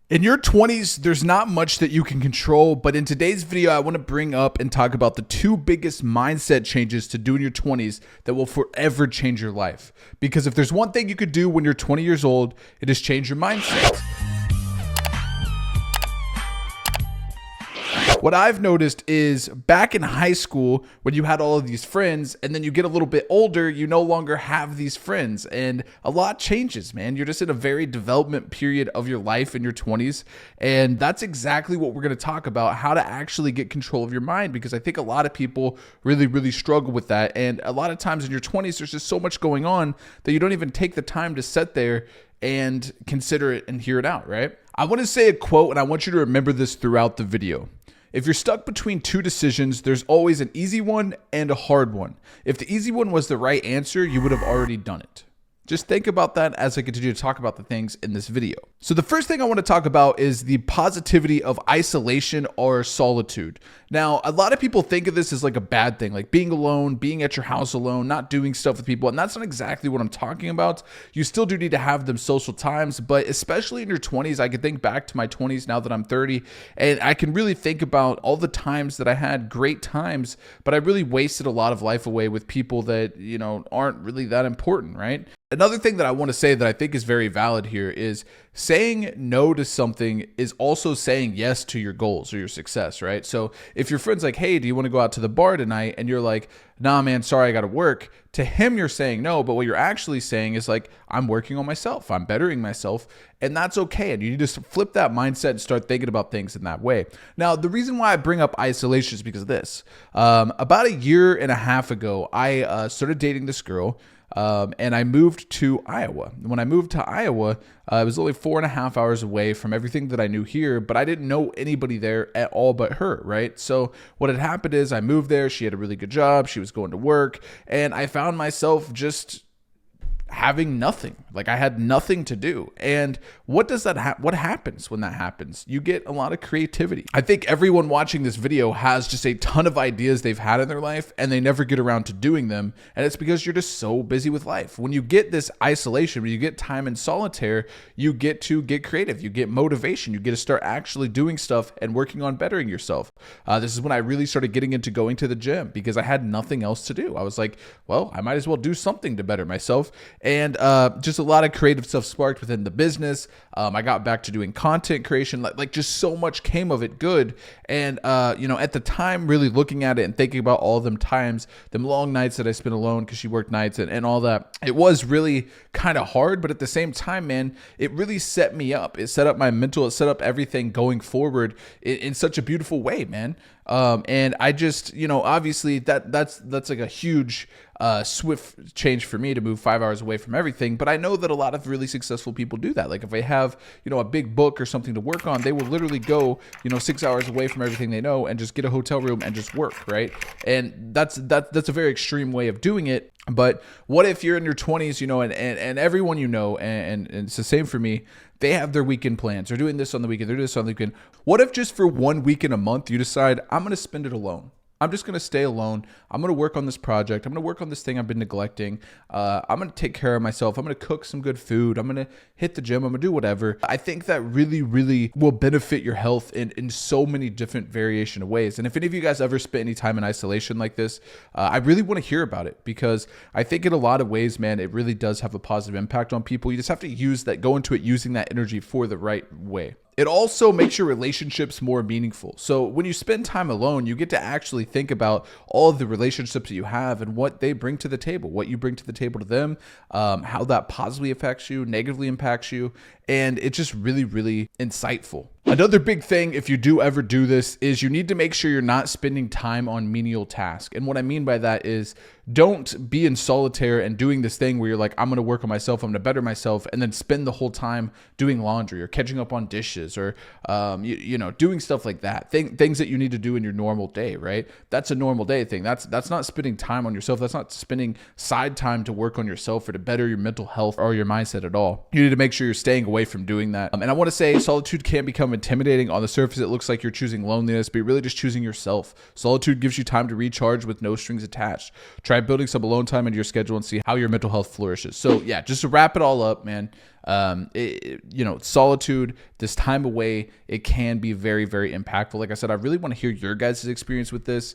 In your 20s, there's not much that you can control, but in today's video, I want to bring up and talk about the two biggest mindset changes to do in your 20s that will forever change your life. Because if there's one thing you could do when you're 20 years old, it is change your mindset. What I've noticed is back in high school, when you had all of these friends and then you get a little bit older, you no longer have these friends and a lot changes, man. You're just in a very development period of your life in your 20s. And that's exactly what we're going to talk about, how to actually get control of your mind, because I think a lot of people really struggle with that. And a lot of times in your 20s, there's just so much going on that you don't even take the time to sit there and consider it and hear it out, right? I want to say a quote and I want you to remember this throughout the video. If you're stuck between two decisions, there's always an easy one and a hard one. If the easy one was the right answer, you would have already done it. Just think about that as I continue to talk about the things in this video. So the first thing I want to talk about is the positivity of isolation or solitude. Now, a lot of people think of this as like a bad thing, like being alone, being at your house alone, not doing stuff with people. And that's not exactly what I'm talking about. You still do need to have them social times, but especially in your 20s, I can think back to my 20s now that I'm 30, and I can really think about all the times that I had great times, but I really wasted a lot of life away with people that, aren't really that important, right? Another thing that I want to say that I think is very valid here is saying no to something is also saying yes to your goals or your success, right? So if your friend's like, hey, do you want to go out to the bar tonight? And you're like, nah, man, sorry, I got to work. To him, you're saying no, but what you're actually saying is like, I'm working on myself. I'm bettering myself, and that's okay. And you need to flip that mindset and start thinking about things in that way. Now, the reason why I bring up isolation is because of this. About a year and a half ago, I started dating this girl. And I moved to Iowa. When I moved to Iowa, it was only 4.5 hours away from everything that I knew here, but I didn't know anybody there at all but her, right? So what had happened is I moved there. She had a really good job. She was going to work, and I found myself just having nothing. Like I had nothing to do. And what does that what happens when that happens? You get a lot of creativity. I think everyone watching this video has just a ton of ideas they've had in their life and they never get around to doing them. And it's because you're just so busy with life. When you get this isolation, when you get time in solitaire, you get to get creative. You get motivation. You get to start actually doing stuff and working on bettering yourself. This is when I really started getting into going to the gym because I had nothing else to do. I was like, well, I might as well do something to better myself. And just a lot of creative stuff sparked within the business. I got back to doing content creation, like just so much came of it good. And, at the time, really looking at it and thinking about all them times, them long nights that I spent alone because she worked nights and all that, it was really kind of hard. But at the same time, man, it really set me up. It set up my mental, it set up everything going forward in such a beautiful way, man. And I just, obviously that's like a huge swift change for me to move 5 hours away from everything. But I know that a lot of really successful people do that. Like if they have, a big book or something to work on, they will literally go, 6 hours away from everything they know and just get a hotel room and just work, right? And that's a very extreme way of doing it. But what if you're in your 20s, and everyone and it's the same for me, they have their weekend plans. They're doing this on the weekend. They're doing this on the weekend. What if just for 1 weekend a month, you decide, I'm going to spend it alone? I'm just going to stay alone. I'm going to work on this project. I'm going to work on this thing I've been neglecting. I'm going to take care of myself. I'm going to cook some good food. I'm going to hit the gym. I'm going to do whatever. I think that really will benefit your health in so many different variation of ways. And if any of you guys ever spent any time in isolation like this, I really want to hear about it because I think in a lot of ways, man, it really does have a positive impact on people. You just have to go into it using that energy for the right way. It also makes your relationships more meaningful. So when you spend time alone, you get to actually think about all of the relationships that you have and what they bring to the table, what you bring to the table to them, how that positively affects you, negatively impacts you. And it's just really insightful. Another big thing, if you do ever do this, is you need to make sure you're not spending time on menial tasks. And what I mean by that is don't be in solitaire and doing this thing where you're like, I'm going to work on myself, I'm going to better myself, and then spend the whole time doing laundry or catching up on dishes or, doing stuff like that. Things that you need to do in your normal day, right? That's a normal day thing. That's not spending time on yourself. That's not spending side time to work on yourself or to better your mental health or your mindset at all. You need to make sure you're staying away from doing that. And I want to say solitude can become intimidating. On the surface, it looks like you're choosing loneliness, but you're really just choosing yourself. Solitude gives you time to recharge with no strings attached. Try building some alone time into your schedule and see how your mental health flourishes. So yeah, just to wrap it all up, man, solitude, this time away, it can be very, very impactful. Like I said, I really want to hear your guys' experience with this,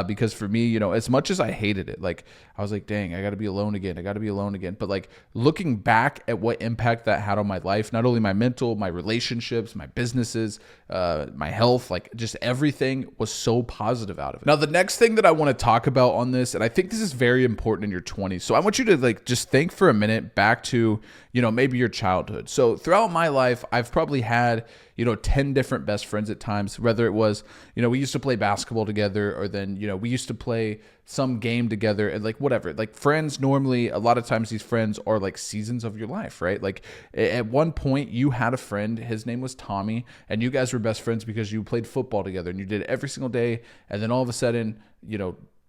because for me, as much as I hated it, like I was like, dang, I got to be alone again. I got to be alone again. But like looking back at what impact that had on my life, not only my mental, my relationships, my businesses, my health, like just everything was so positive out of it. Now, the next thing that I want to talk about on this, and I think this is very important in your 20s. So I want you to like just think for a minute back to, maybe your childhood. So throughout my life, I've probably had, 10 different best friends at times, whether it was, we used to play basketball together, or then, we used to play some game together, and like whatever. Like friends, normally a lot of times these friends are like seasons of your life, right? Like at one point you had a friend, his name was Tommy, and you guys were best friends because you played football together and you did it every single day. And then all of a sudden,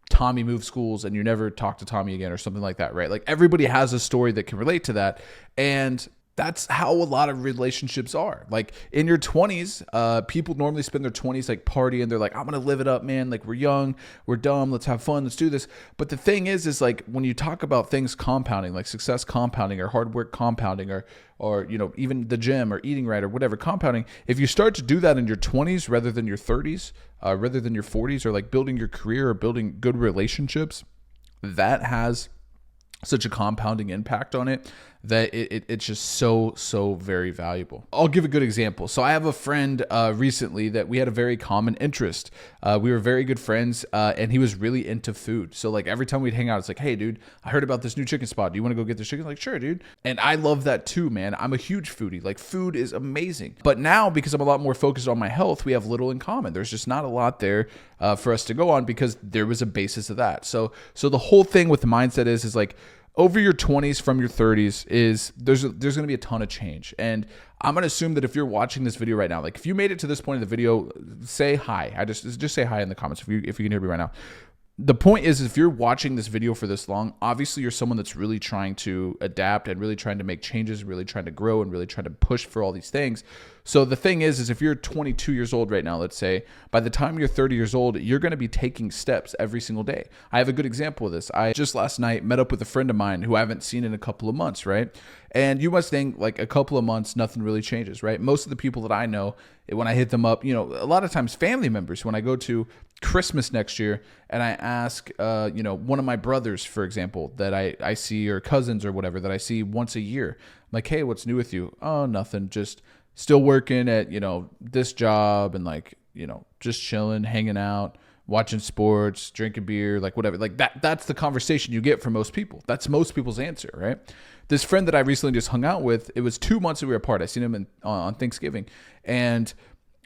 Tommy moved schools and you never talked to Tommy again or something like that, right? Like everybody has a story that can relate to that. And that's how a lot of relationships are. Like in your 20s, people normally spend their 20s like partying. They're like, I'm going to live it up, man. Like we're young, we're dumb. Let's have fun. Let's do this. But the thing is like when you talk about things compounding, like success compounding or hard work compounding or even the gym or eating right or whatever compounding, if you start to do that in your 20s rather than your 30s, rather than your 40s, or like building your career or building good relationships, that has such a compounding impact on it that it's just so very valuable. I'll give a good example. So I have a friend recently that we had a very common interest. We were very good friends, and he was really into food. So like every time we'd hang out, it's like, hey dude, I heard about this new chicken spot. Do you want to go get this chicken? Like, sure, dude. And I love that too, man. I'm a huge foodie. Like food is amazing. But now, because I'm a lot more focused on my health, we have little in common. There's just not a lot there for us to go on because there was a basis of that. So the whole thing with the mindset is like, over your 20s from your 30s is there's going to be a ton of change. And I'm going to assume that if you're watching this video right now, like if you made it to this point of the video, say hi. I just say hi in the comments if you can hear me right now. The point is, if you're watching this video for this long, obviously you're someone that's really trying to adapt and really trying to make changes, really trying to grow and really trying to push for all these things. So the thing is if you're 22 years old right now, let's say, by the time you're 30 years old, you're going to be taking steps every single day. I have a good example of this. I just last night met up with a friend of mine who I haven't seen in a couple of months, right? And you must think like a couple of months, nothing really changes, right? Most of the people that I know, when I hit them up, a lot of times family members, when I go to Christmas next year and I ask, one of my brothers, for example, that I see, or cousins or whatever, that I see once a year, I'm like, hey, what's new with you? Oh, nothing. Just still working at, this job and like, just chilling, hanging out, watching sports, drinking beer, like whatever. Like that's the conversation you get from most people. That's most people's answer, right? This friend that I recently just hung out with, it was 2 months that we were apart. I seen him on Thanksgiving and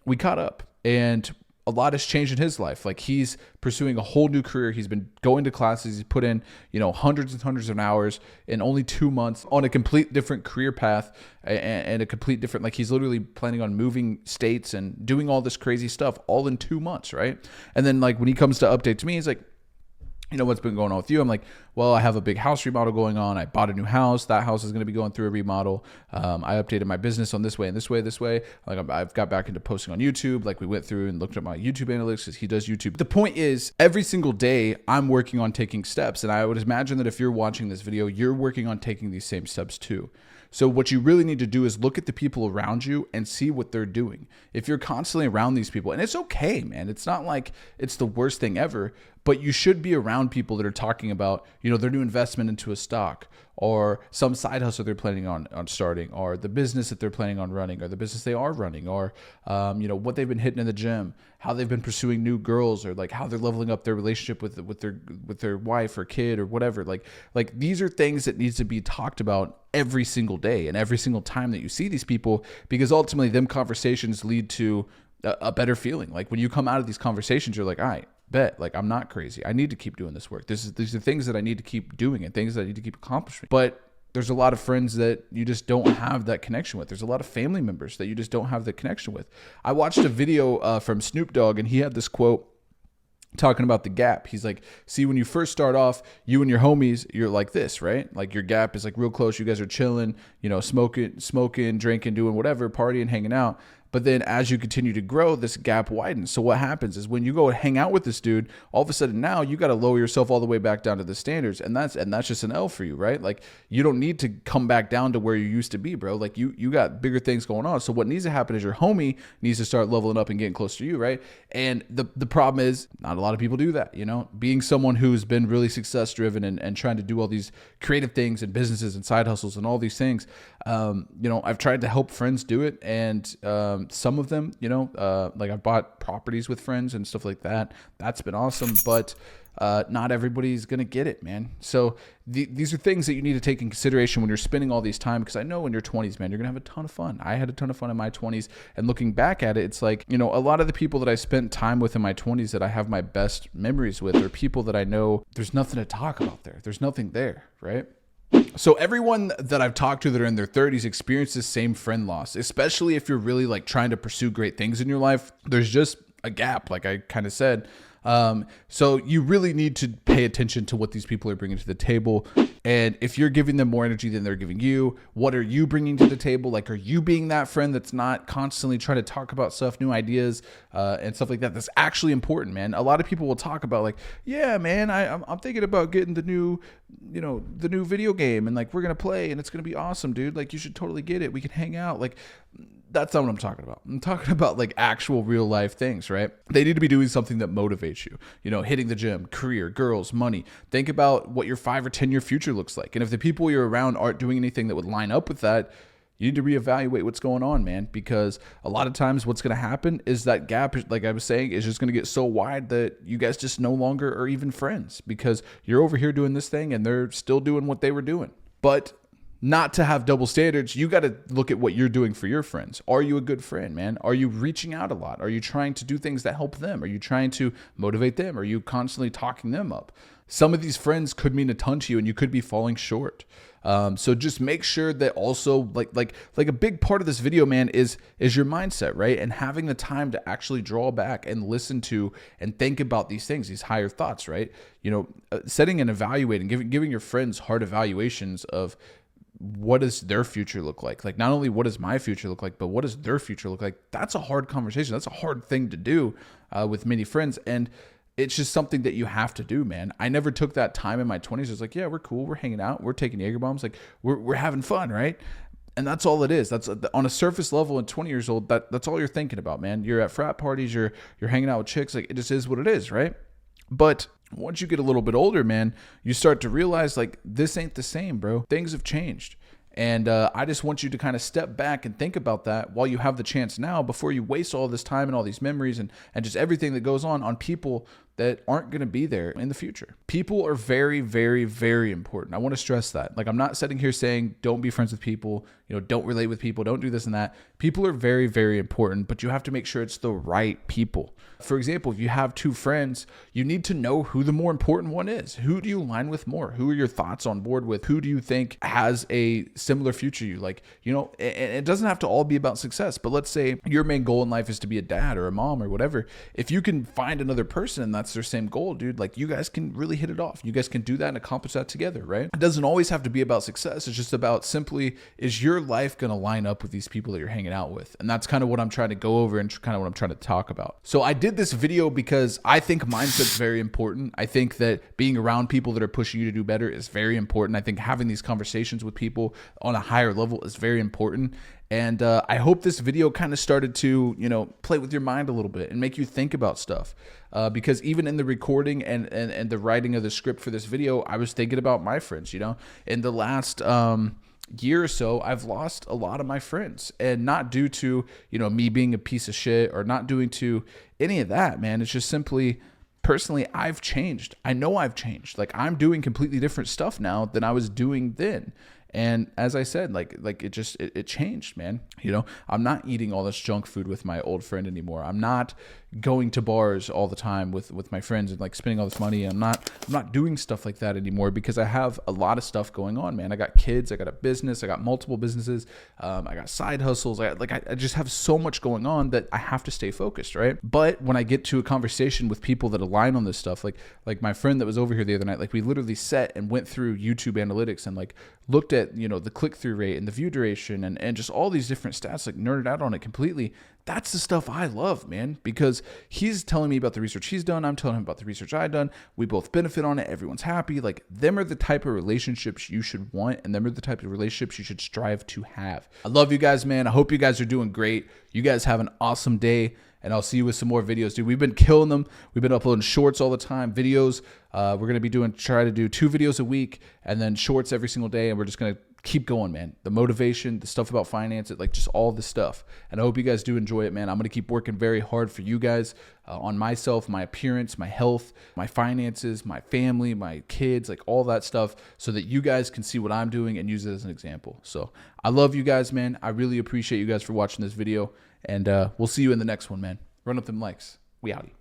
we caught up, and a lot has changed in his life. Like he's pursuing a whole new career. He's been going to classes. He's put in, hundreds and hundreds of hours in only 2 months on a complete different career path and a complete different, like he's literally planning on moving states and doing all this crazy stuff all in 2 months. Right. And then like when he comes to update to me, he's like, what's been going on with you? I'm like, well, I have a big house remodel going on. I bought a new house. That house is going to be going through a remodel. I updated my business on this way and this way. Like I've got back into posting on YouTube. Like we went through and looked at my YouTube analytics because he does YouTube. The point is, every single day I'm working on taking steps. And I would imagine that if you're watching this video, you're working on taking these same steps too. So what you really need to do is look at the people around you and see what they're doing. If you're constantly around these people, and it's okay, man. It's not like it's the worst thing ever, but you should be around people that are talking about, their new investment into a stock, or some side hustle they're planning on starting, or the business that they're planning on running, or the business they are running, or what they've been hitting in the gym, how they've been pursuing new girls, or like how they're leveling up their relationship with their wife or kid or whatever. Like these are things that needs to be talked about every single day and every single time that you see these people, because ultimately them conversations lead to a better feeling. Like when you come out of these conversations, you're like, all right, bet, like I'm not crazy. I need to keep doing this work. These are things that I need to keep doing and things that I need to keep accomplishing. But there's a lot of friends that you just don't have that connection with. There's a lot of family members that you just don't have the connection with. I watched a video from Snoop Dogg, and he had this quote talking about the gap. He's like, see, when you first start off, you and your homies, you're like this, right? Like your gap is like real close. You guys are chilling, smoking, drinking, doing whatever, partying, hanging out. But then as you continue to grow, this gap widens. So what happens is when you go hang out with this dude, all of a sudden now you got to lower yourself all the way back down to the standards. And that's just an L for you, right? Like you don't need to come back down to where you used to be, bro. Like you got bigger things going on. So what needs to happen is your homie needs to start leveling up and getting close to you, right? And the problem is not a lot of people do that, you know? Being someone who's been really success driven and trying to do all these creative things and businesses and side hustles and all these things, you know, I've tried to help friends do it. And some of them, you know, like I've bought properties with friends and stuff like that. That's been awesome. But not everybody's going to get it, man. So these are things that you need to take in consideration when you're spending all these time, because I know in your 20s, man, you're going to have a ton of fun. I had a ton of fun in my 20s, and looking back at it, it's like, you know, a lot of the people that I spent time with in my 20s that I have my best memories with are people that I know there's nothing to talk about there. There's nothing there, right? So everyone that I've talked to that are in their 30s experience this same friend loss, especially if you're really like trying to pursue great things in your life. There's just a gap, like I kind of said. So you really need to pay attention to what these people are bringing to the table. And if you're giving them more energy than they're giving you, what are you bringing to the table? Like, are you being that friend that's not constantly trying to talk about stuff, new ideas, and stuff like that? That's actually important, man. A lot of people will talk about like, yeah, man, I'm thinking about getting the new video game, and like, we're going to play and it's going to be awesome, dude. Like, you should totally get it. We can hang out. Like, that's not what I'm talking about. I'm talking about like actual real life things, right? They need to be doing something that motivates you, you know, hitting the gym, career, girls, money. Think about what your 5 or 10 year future looks like. And if the people you're around aren't doing anything that would line up with that, you need to reevaluate what's going on, man, because a lot of times what's going to happen is that gap, like I was saying, is just going to get so wide that you guys just no longer are even friends, because you're over here doing this thing and they're still doing what they were doing. But not to have double standards, you got to look at what you're doing for your friends. Are you a good friend, man? Are you reaching out a lot? Are you trying to do things that help them? Are you trying to motivate them? Are you constantly talking them up? Some of these friends could mean a ton to you, and you could be falling short. So just make sure that also like a big part of this video, man, is your mindset, right? And having the time to actually draw back and listen to and think about these things, these higher thoughts, right? You know, setting and evaluating, giving your friends hard evaluations of what does their future look like? Like, not only what does my future look like, but what does their future look like? That's a hard conversation. That's a hard thing to do with many friends. And it's just something that you have to do, man. I never took that time in my 20s. It's like, yeah, we're cool. We're hanging out. We're taking Jaeger bombs. Like, we're having fun, right? And that's all it is. That's on a surface level. At 20 years old, that's all you're thinking about, man. You're at frat parties. You're hanging out with chicks. Like, it just is what it is, right? But once you get a little bit older, man, you start to realize like, this ain't the same, bro. Things have changed. And I just want you to kind of step back and think about that while you have the chance now, before you waste all this time and all these memories and just everything that goes on people that aren't going to be there in the future. People are very, very, very important. I want to stress that. Like, I'm not sitting here saying don't be friends with people, you know, don't relate with people, don't do this and that. People are very, very important, but you have to make sure it's the right people. For example, if you have 2 friends, you need to know who the more important one is. Who do you align with more? Who are your thoughts on board with? Who do you think has a similar future to you? Like, you know, and it doesn't have to all be about success, but let's say your main goal in life is to be a dad or a mom or whatever. If you can find another person and that's their same goal, dude, like, you guys can really hit it off. You guys can do that and accomplish that together, right? It doesn't always have to be about success. It's just about simply, is your life going to line up with these people that you're hanging out with? And that's kind of what I'm trying to go over and kind of what I'm trying to talk about. So I did this video because I think mindset's very important. I think that being around people that are pushing you to do better is very important. I think having these conversations with people on a higher level is very important. And I hope this video kind of started to, you know, play with your mind a little bit and make you think about stuff. Because even in the recording and the writing of the script for this video, I was thinking about my friends, you know. In the last year or so, I've lost a lot of my friends, and not due to, you know, me being a piece of shit or not due to any of that, man. It's just simply, personally, I've changed. I know I've changed. Like, I'm doing completely different stuff now than I was doing then. And as I said, like it changed, man. You know, I'm not eating all this junk food with my old friend anymore. I'm not going to bars all the time with my friends and like spending all this money. I'm not doing stuff like that anymore because I have a lot of stuff going on, man. I got kids, I got a business, I got multiple businesses, I got side hustles. I just have so much going on that I have to stay focused, right? But when I get to a conversation with people that align on this stuff, like my friend that was over here the other night, like we literally sat and went through YouTube analytics and like looked at, the click-through rate and the view duration and just all these different stats, like nerded out on it completely. That's the stuff I love, man, because he's telling me about the research he's done. I'm telling him about the research I've done. We both benefit on it. Everyone's happy. Like, them are the type of relationships you should want, and them are the type of relationships you should strive to have. I love you guys, man. I hope you guys are doing great. You guys have an awesome day, and I'll see you with some more videos, dude. We've been killing them. We've been uploading shorts all the time, videos. We're going to be try to do 2 videos a week and then shorts every single day, and we're just going to keep going, man. The motivation, the stuff about finance, like just all this stuff. And I hope you guys do enjoy it, man. I'm going to keep working very hard for you guys on myself, my appearance, my health, my finances, my family, my kids, like all that stuff, so that you guys can see what I'm doing and use it as an example. So I love you guys, man. I really appreciate you guys for watching this video, and we'll see you in the next one, man. Run up them likes. We outie.